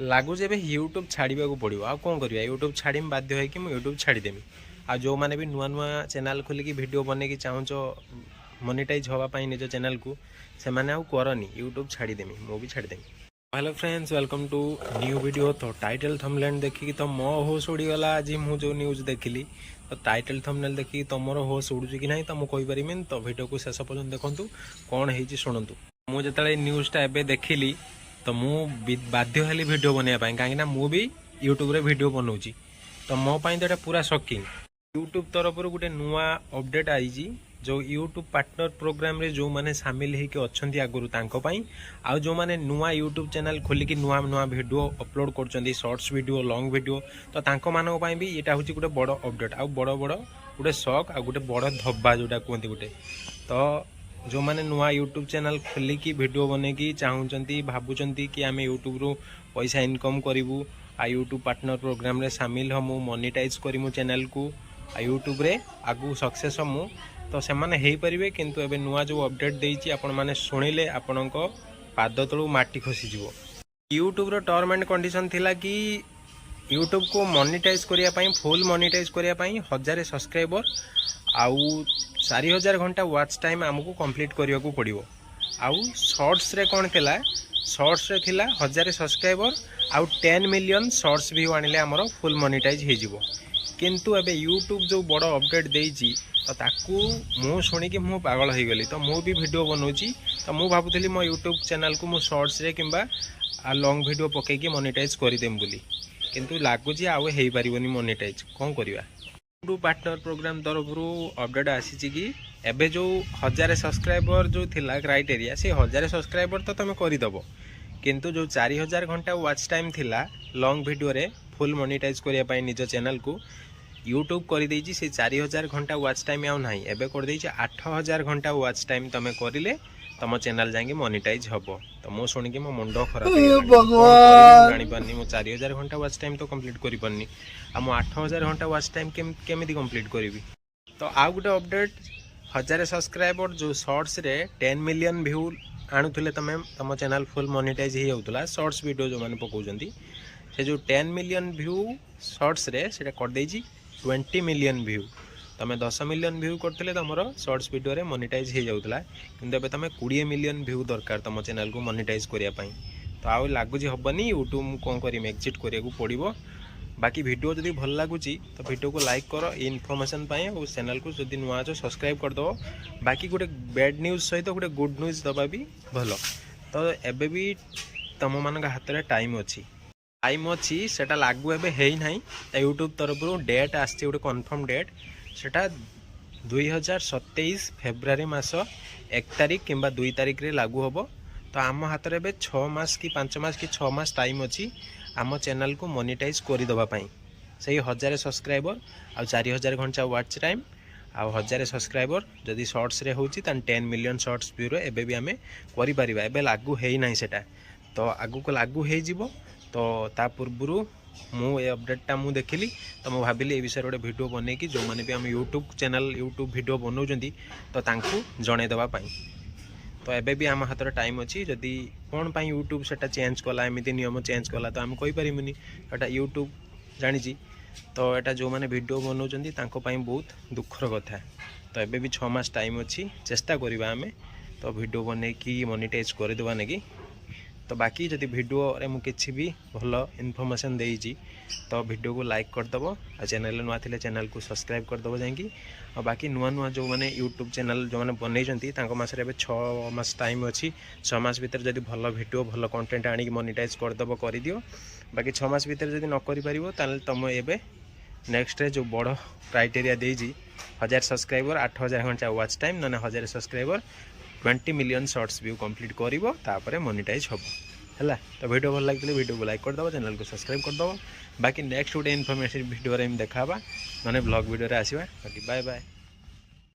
ଲାଗୁଛି ଏବେ ୟୁଟ୍ୟୁବ୍ ଛାଡ଼ିବାକୁ ପଡ଼ିବ। ଆଉ କ'ଣ କରିବା, ୟୁଟ୍ୟୁବ୍ ଛାଡ଼ିମି ବାଧ୍ୟ ହେଇକି ମୁଁ ୟୁଟ୍ୟୁବ୍ ଛାଡ଼ିଦେମି। ଆଉ ଯେଉଁମାନେ ବି ନୂଆ ନୂଆ ଚ୍ୟାନେଲ୍ ଖୋଲିକି ଭିଡ଼ିଓ ବନେଇକି ଚାହୁଁଛ ମନିଟାଇଜ୍ ହେବା ପାଇଁ ନିଜ ଚ୍ୟାନେଲ୍କୁ, ସେମାନେ ଆଉ କରନି, ୟୁଟ୍ୟୁବ୍ ଛାଡ଼ିଦେମି, ମୁଁ ବି ଛାଡ଼ିଦେମି। Hello friends, welcome to new video. तो टाइटल थंबनेल देखिकी तो मो होश उड़ीगला। आज मु जो न्यूज़ देखिली तो टाइटल थंबनेल देखिकी तुमर होश उड़ुची कि नहीं तो मुझे कहीपरिमिन। तो वीडियो को शेष पर्यंत देखूँ कौन है शुणु। मुझे न्यूज़टा एवं देखिली तो मुझे बाध्य हेली वीडियो बनवाई, कहीं मुझे यूट्यूब रे वीडियो बनाऊँगी। तो मो पाई तो पूरा शॉकिंग। यूट्यूब तरफ गोटे नुआ अपडेट आई जो यूट्यूब पार्टनर प्रोग्राम रे जो माने शामिल होकर अच्छी आगुरी आउ जो माने नुआ यूट्यूब चैनल खोलिकी नुआ नुआ वीडियो अपलोड कर शॉर्ट्स वीडियो लॉन्ग वीडियो। तो तांको मानक पई भी एटा होची गोटे बड़ अपडेट आउ बड़ बड़ गोटे शौक आ गोटे बड़ धब्बा जोटा कहते गोटे। तो जो माने नुआ यूट्यूब चैनल खोलिकी वीडियो बनेकी चाहूँगी भावुंट कि आम यूट्यूब रु पैसा इनकम करूँ आ यूट्यूब पार्टनर प्रोग्राम रे शामिल हमू मोनिटाइज करूँ चैनल को आ यूट्यूब रे आगु सक्सेस हमू। तो से माने हेई परिबे, किंतु एबे नुआ जो अपडेट देइची आपण माने सुनिले आपणक पाद तळु माटी खसी जिवो। यूट्यूब रो टर्म एंड कंडीशन थिला कि यूट्यूब को मोनिटाइज करिया पई, फुल मोनिटाइज करिया पई 1000 सब्सक्राइबर आउ 4000 घंटा वॉच टाइम हमको कंप्लीट करिया को पड़िवो। आउ शॉर्ट्स रे कोन थिला, शॉर्ट्स रे थिला 1000 सब्सक्राइबर आउ 10 मिलियन शॉर्ट्स व्यू आनिले हमरो फुल मोनिटाइज हे जिवो। किंतु एबे यूट्यूब जो बड़ अपडेट देइची तो ताकू मु शुणिकी मु पागल हो गली। तो मु भी वीडियो बनाऊँगी। तो मु भावुली मो यूट्यूब चैनल को मु शॉर्ट्स रे किंबा लॉन्ग वीडियो पकईकी मोनिटाइज करदेम बोली, किंतु लगुच आउ हो पारबनी मोनिटाइज। कौन करवा, यूट्यूब पार्टनर प्रोग्राम तरफ अपडेट आसी कि एबे जो 1000 सब्सक्राइबर जो थिला क्राइटेरिया से 1000 सब्सक्राइबर तो तुम करदेव, किंतु जो 4000 घंटा वॉच टाइम थिला लॉन्ग वीडियो रे फुल मोनिटाइज करने निज चैनल को यूट्यूब कर देइची। से 4000 घंटा वॉच टाइम आउ नहीं, एबे कर देइची 8000 घंटा वॉच टाइम तमे करिले तम चैनल जाके मोनिटाइज हबो। तो मो सुनिके मो मुंडो खराब जानी पानी। मो 4000 घंटा वॉच टाइम तो कंप्लीट करि पानी, आ मो 8000 घंटा वॉच टाइम केमिति कंप्लीट करिवि। तो आउ गुटे अपडेट 1000 सब्सक्राइबर जो शॉर्ट्स रे 10 मिलियन व्यू आणुथिले तमे तम चैनल फुल मोनिटाइज ही होउतला। शॉर्ट्स वीडियो जो माने पकाउजंती से जो 10 मिलियन व्यू शॉर्ट्स रे सेटा कर देइची 20 मिलियन व्यू। तुम 10 मिलियन व्यू करते तुम शॉर्ट्स वीडियो रे मोनिटाइज हो जाऊला, किंतु एबे तुम 20 मिलियन व्यू दरकार तुम चैनल को मोनिटाइज करने। तो आउ लगुच हेनी यूट्यूब कौन कर एक्जिट करा पड़ो। बाकी वीडियो जदि भल लगुच तो वीडियो को लाइक कर इनफॉरमेशन और चैनल को जदि नुआ अच्छे सब्सक्राइब करदेव। बाकी गोटे बैड न्यूज सहित गोटे गुड न्यूज दबा भी भल। तो एबे भी तुम मान हाथ में टाइम अच्छी सेटा लागू एबे है ना। यूट्यूब तरफ डेट आसी गोटे कन्फर्म डेट, सेटा 2027 फेब्रुआरी मास 1 तारिख कि 2 तारिख रे लागू हम। तो आम हाथ में एबे 6 मास कि 5 मास कि 6 मास टाइम अच्छी आम चैनल को मोनिटाइज करदेवाई। से 1000 सब्सक्राइबर आ 4000 घंटा वॉच टाइम आ 1000 सब्सक्राइबर जदि शॉर्ट्स रे होची 10 मिलियन शॉर्ट्स व्यू रे एबे भी आमे करि परिबा। एबे लागू है ना सेटा, तो आगु को लागू हो जिवो। तो ता पूर्व मु ए अपडेटा मु देखिली, तो मुझे भाविली ए विषय गोटे वीडियो बनईकि जो मैंने भी आम यूट्यूब चैनल यूट्यूब वीडियो बनाऊँगी तो तांकु जनईदेवाई। तो एबे भी आम हाथ में टाइम अच्छी। जदि कौन पाई यूट्यूब सेटा चेंज कला, एमती नियम चेंज कला तो आम कहीपरिमुनि, एटा यूट्यूब जानी। तो एटा जो मैंने वीडियो बनाऊँगी बहुत दुखर कथा। तो एबे भी 6 मास टाइम अच्छी, चेष्टा करवा आम तो वीडियो बनईकि मोनिटाइज करदेवा नेगी। तो बाकी जदि वीडियो रे मु किछि भी भल इनफॉरमेशन देइची तो वीडियो को लाइक करदेव, आ चैनल नुआ थिले चैनल को सब्सक्राइब करदेव जाइकी। और बाकी नुआ नुआ जो मैंने यूट्यूब चैनल जो मैंने बनईचंती तांको मासरे एबे 6 मास टाइम अच्छी। 6 मास भीतर जदि भल वीडियो भल कंटेंट आनिक मोनिटाइज करदेव कर दियो। बाकी 6 मास भीतर जदि न करि परिबो ताले तुम एबे नेक्स्ट रे जो बड़ क्राइटेरिया देइची 1000 सब्सक्राइबर 8000 घंटा वॉच टाइम ना 1000 subscriber 20 million shorts view complete करिवो, तापरे मोनिटाइज हबो हैला। तो वीडियो भल लगे वीडियो को लाइक करदेव, चैनल को सब्सक्राइब करदेव। बाकी नेक्स्ट गोटे इनफॉरमेशन वीडियो रे देखा माने ब्लॉग वीडियो रे आसीबा। बाकी बाय बाय।